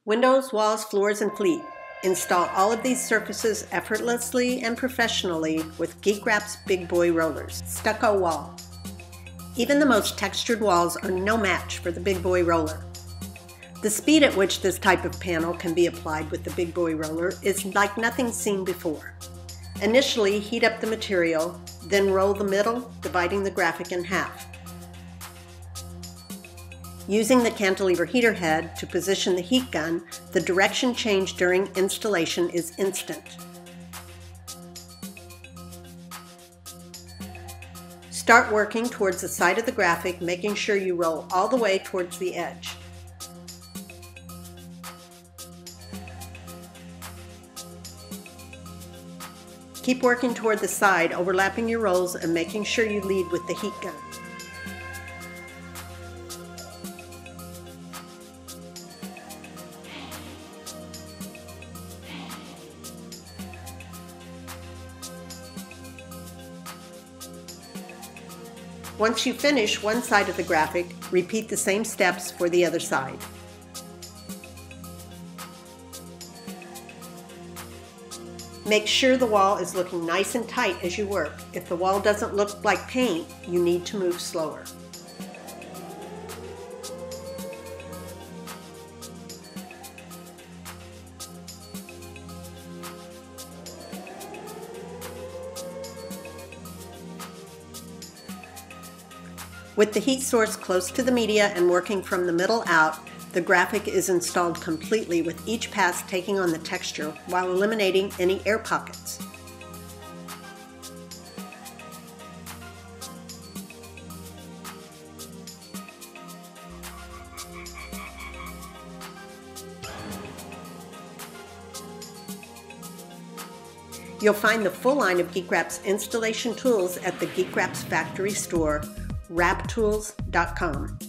Windows, walls, floors, and fleet. Install all of these surfaces effortlessly and professionally with Geek Wrap's Big Boy Rollers. Stucco wall. Even the most textured walls are no match for the Big Boy Roller. The speed at which this type of panel can be applied with the Big Boy Roller is like nothing seen before. Initially, heat up the material, then roll the middle, dividing the graphic in half. Using the cantilever heater head to position the heat gun, the direction change during installation is instant. Start working towards the side of the graphic, making sure you roll all the way towards the edge. Keep working toward the side, overlapping your rolls and making sure you lead with the heat gun. Once you finish one side of the graphic, repeat the same steps for the other side. Make sure the wall is looking nice and tight as you work. If the wall doesn't look like paint, you need to move slower. With the heat source close to the media and working from the middle out, the graphic is installed completely with each pass taking on the texture while eliminating any air pockets. You'll find the full line of Geek Wrap's installation tools at the Geek Wrap's factory store, wraptools.com.